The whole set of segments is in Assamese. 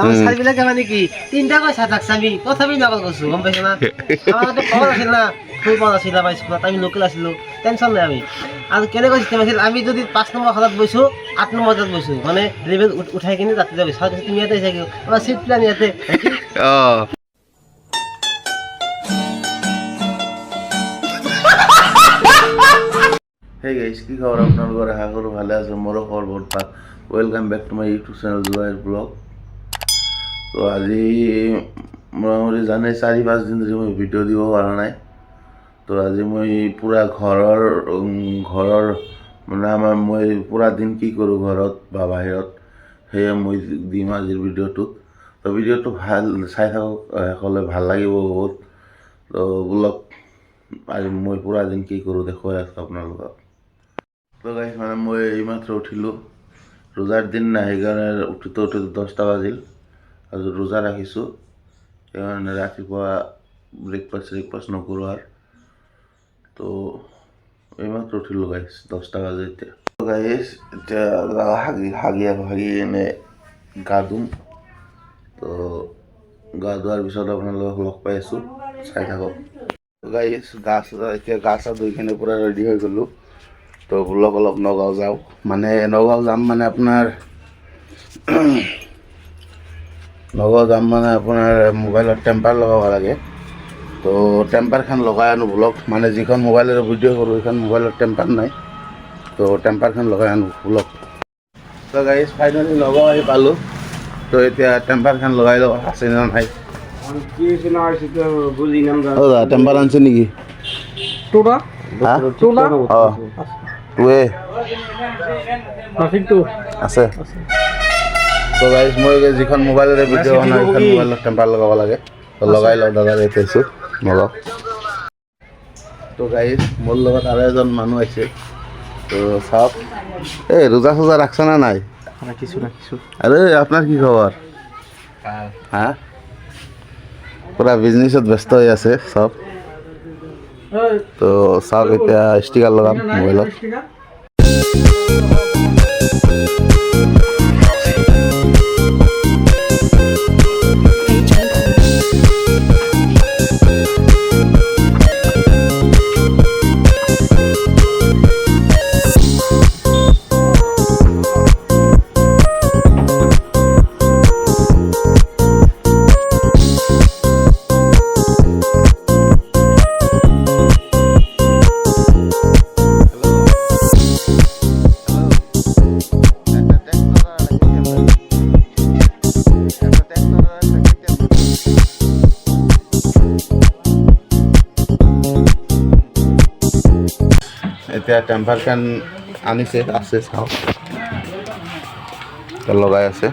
আমার সারিবিলাকে মানে কি তিনটা পয়সা থাকছে আমি তথাপি নকল করছো গম পাইছো না আমার তো খবর আছিল না খুব মজা ছিল আমার স্কুলত আমি লোকেল আছিলো টেনশন নাই আমি আর কেনেকৈ চিষ্টেম আছিল আমি যদি 5 নম্বৰ হলত বইছো 8 নম্বৰ হলত বইছো মানে লেভেল উঠাই কিনে যাতে যাবি সারা তুমি ইয়াতে আইছা কিয় আমার সিট প্ল্যান ইয়াতে Hey guys, কি খবর আপনাদের? আশা করি ভালো আছেন। মোর খবর বহুত ভাল। Welcome back to my YouTube channel Zubair blog. তো আজি মোটামুটি জানে 4-5 দিন ধৰি মই ভিডিঅ' দিব পৰা নাই। তো আজি মই পুৰা ঘৰৰ মানে আমাৰ মই পুৰা দিন কি কৰোঁ ঘৰত বা বাহিৰত সেয়ে মই দিম আজিৰ ভিডিঅ'টো। তো ভিডিঅ'টো ভাল চাই থাকক, সকলে ভাল লাগিব বহুত। তো ব্লগ আজি মই পুৰা দিন কি কৰোঁ দেখুৱাই আছোঁ আপোনালোকক। তো গাইছ মানে মই এইমাত্ৰ উঠিলোঁ ৰোজাৰ দিন নাই সেইকাৰণে উঠোতে 10টা বাজিল আৰু ৰোজা ৰাখিছোঁ সেইকাৰণে ৰাতিপুৱা ব্ৰেকফাষ্ট নকৰোঁ আৰু তো এইমাত্ৰ উঠিলোঁ গাইছ 10টা বাজে এতিয়া তো গাইছ এতিয়া হাগি এনে গা ধুম তো গা ধোৱাৰ পিছত আপোনালোকক লগ পাই আছোঁ চাই থাকক গাইছ এতিয়া গা চা ধুই কিনে পূৰা ৰেডি হৈ গ'লোঁ তো ব্লগ অলপ নগাঁও যাওঁ মানে নগাঁও যাম মানে আপোনাৰ মোবাইলত টেম্পাৰ লগাব লাগে তো টেম্পাৰখন লগাই আনো ব্লগ মানে যিখন মোবাইলেৰে ভিডিঅ' কৰোঁ সেইখন মোবাইলত টেম্পাৰ নাই তো টেম্পাৰখন লগাই আনো ব্লগ তো গাইজ ফাইনেলি নগাঁও আহি পালোঁ তো এতিয়া টেম্পাৰখন লগাই লওঁ আছে নে নাই টেম্পাৰ আনিছে নেকি আছে তো গাইজ মই যিখন মোবাইলেৰে ভিডিঅ' বনাওঁ সেইখন মোবাইলত টেম্পাৰ লগাব লাগে তো লগাই লওঁ দাদা দেখাইছোঁ নগাঁও তো গাইজ মোৰ লগত আৰু এজন মানুহ আহিছে তো চাওক এই ৰোজা চোজা ৰাখছে না নাই আৰে আপোনাৰ কি খবৰ হা পুৰা বিজনেছত ব্যস্ত হৈ আছে চব তো চাওক এতিয়া ষ্টিকাৰ লগাম মোবাইলত এতিয়া টেম্পাৰখন আনিছে আছে চাওক লগাই আছে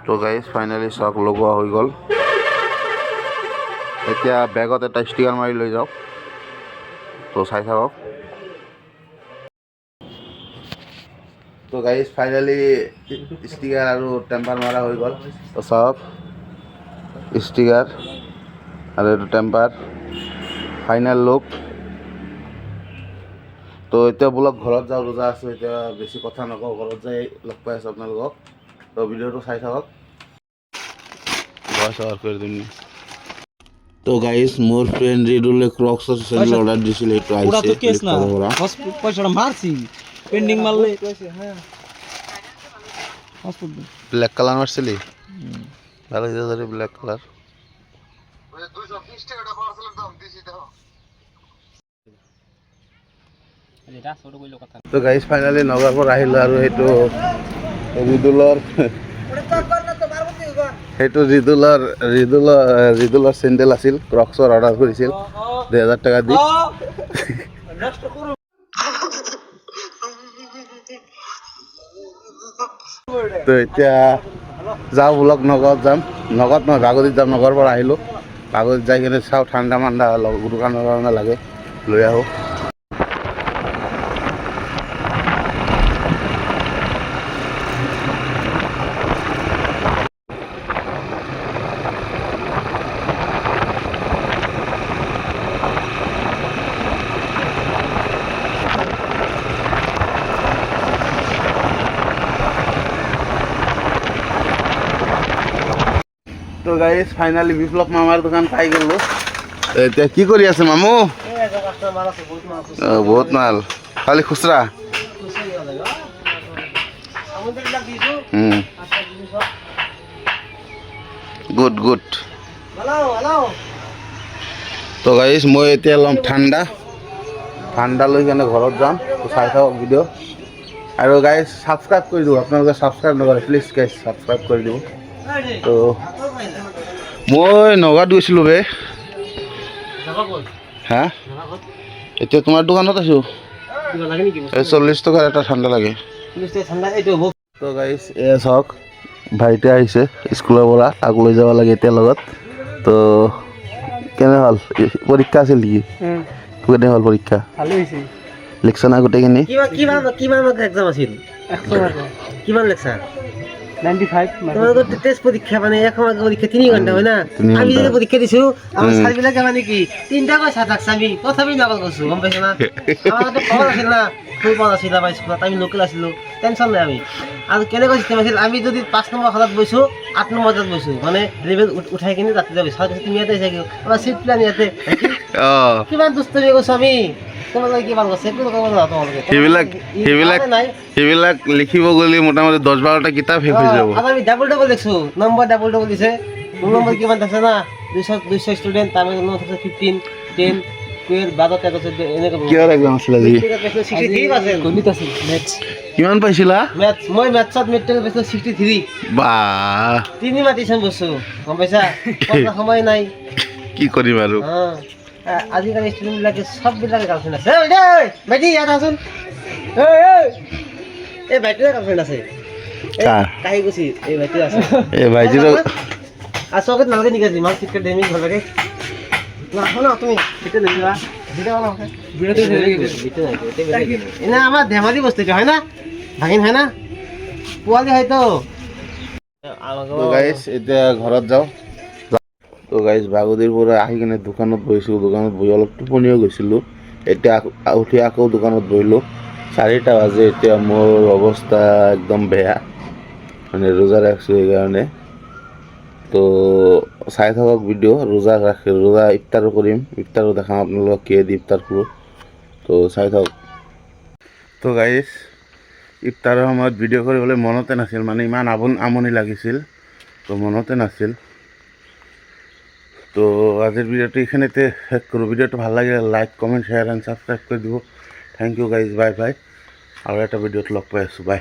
তো গাইজ ফাইনেলি চক লগোৱা হৈ গ'ল এতিয়া বেগত এটা ষ্টিকাৰ মাৰি লৈ যাওক তো চাই থাকক তো গাইজ ফাইনেলি ষ্টিকাৰ আৰু টেম্পাৰ মাৰা হৈ গ'ল তো চাওক ষ্টিকাৰ আৰু এইটো টেম্পাৰ ফাইনেল লুক তো এতিয়া বোলক ঘৰত যাওঁ ৰোজা আছোঁ এতিয়া বেছি কথা নকওঁ ঘৰত যাই লগ পাই আছোঁ আপোনালোকক তো ভিডিঅ'টো চাই থাকক তো গাইজ মোৰ ফ্ৰেণ্ড ৰিডুলে ক্ৰক্সৰ চেণ্ডেল অৰ্ডাৰ দিছিল এইটো আহিছে পইচাটা মাৰছি পেন্ডিং মাৰলে ব্ল্যাক কালাৰ মাৰছিলি ভালো হয়েছে ব্ল্যাক কালাৰ তো গাইজ ফাইনালি নগাৰ পৰা আহিলো আৰু সেইটো ৰিদুলৰ চেণ্ডেল আছিল ক্ৰক্সৰ অৰ্ডাৰ কৰিছিল 2000 টকা দি তো এতিয়া যাওঁ বোলক নগাঁৱত যাম নগাঁৱত নহয় বাগদিত যাম নগাঁৱৰ পৰা আহিলোঁ বাগদিত যাই কিনে চাওঁ ঠাণ্ডা মাণ্ডা দোকানৰ কাৰণে লাগে লৈ আহোঁ তো গাইজ ফাইনালি বিপ্লৱ মামাৰ দোকান পাই গ'লো এতিয়া কি কৰি আছে মামু বহুত মাল খালি খুচৰা গুড গুড তো গাইজ মই এতিয়া ল'ম ঠাণ্ডা লৈ কেনে ঘৰত যাম চাই থাকক ভিডিঅ' আৰু গাইজ ছাবস্ক্ৰাইব কৰি দিব আপোনালোকে ছাবস্ক্ৰাইব নকৰে প্লিজ গাইজ ছাবস্ক্ৰাইব কৰি দিব তো মই নগাঁৱত গৈছিলোঁ বে হা এতিয়া তোমাৰ দোকানত আছোঁ 40 টকাৰ এটা ঠাণ্ডা লাগে তো গাইজ এয়া চাওক ভাইটি আহিছে স্কুলৰ পৰা তাক লৈ যাব লাগে এতিয়া লগত তো কেনে হ'ল পৰীক্ষা আছিল নেকি কেনে হ'ল পৰীক্ষা লিখছা না গোটেইখিনি কিমান এক্সাম আছিল কিমান লেকচাৰ 95 তোমালোকৰ টেষ্ট পৰীক্ষা মানে এখন পৰীক্ষা 3 ঘণ্টা হয় না আমি যে পৰীক্ষা দিছো আমাৰ ছাৰবিলাকে মানে কি তিনটাকৈ চাহ থাকছে আমি তথাপি নকল কৰিছোঁ গম পাইছা না আমাৰতো খবৰ আছিল না ফুল পাল আছিল আমাৰ স্কুলত আমি লোকেল আছিলোঁ টেনশ্যন নাই আমি আৰু কেনেকুৱা চিষ্টেম আছিল আমি যদি 5 নম্বৰ খালত বৈছোঁ 8 নম্বৰ বজাত বৈছোঁ মানে লেভেল উঠাই কিনে তাতে যাব চাওঁ তুমি ইয়াতে চাগে আমাৰ চিট প্লেন ইয়াতে কিমান দুষ্টমি কৰিছোঁ আমি তোমালোকে কি ভাল কৰিছে একো নকব না তোমালোকে সেইবিলাক লিখিব গ'লে মোটামুটি 10-12টা কিতাপ শেষ হৈ যাব আমি ডাবল লিখছোঁ নম্বৰ ডাবল দিছে মোৰ নম্বৰ কিমান আছে না 200 ষ্টুডেণ্ট তাৰ মাজত নম্বৰ 15 10 12 13 এনেকৈ কিহৰ এক্সাম আছিল আজি গণিত আছিল মেথছ কিমান পাইছিলা মেথছ মই মেথছত মেট্ৰিক পাইছোঁ 63 বাহ 3 মাটিছন বস্তু গম পাইছা সময় নাই কি কৰিম আৰু আজিকালি ষ্টুডেণ্টবিলাকে চববিলাকে গাৰ্লফ্ৰেণ্ড আছে ভাইটি ইয়াত আছোন এই ভাইটিৰে গাৰ্লফ্ৰেণ্ড আছে কাহি গুচি এই ভাইটি আছে এই ভাইটিৰ চকত নালাগে নেকি আজি মাক চিটকে দেমি ভাল লাগে নাখো না তুমি চিটে দেখিবা এনে আমাৰ ধেমালি বস্তু হয় না ভাগিন হয় না পোৱালি হয়তো গাইজ এতিয়া ঘৰত যাওঁ তো গাইজ বাগদিৰ পৰা আহি কিনে দোকানত বহিছোঁ দোকানত বহি অলপ টোপনিও গৈছিলোঁ এতিয়া উঠি আকৌ দোকানত বহিলোঁ 4টা বাজে এতিয়া মোৰ অৱস্থা একদম বেয়া মানে ৰোজা ৰাখিছোঁ সেইকাৰণে তো চাই থাকক ভিডিঅ' ৰোজা ইফতাৰো কৰিম ইফতাৰো দেখাম আপোনালোকক কিহেদি ইফতাৰ কৰোঁ তো চাই থাকক তো গাইজ ইফতাৰৰ সময়ত ভিডিঅ' কৰিবলৈ মনতে নাছিল মানে ইমান আমনি লাগিছিল তো মনতে নাছিল তো আজিৰ ভিডিঅ'টো এইখিনিতে শেষ কৰোঁ ভিডিঅ'টো ভাল লাগিলে like comment share and subscribe কৰি দিব thank you guys bye bye আৰু এটা ভিডিঅ'ত লগ পাই আছোঁ বাই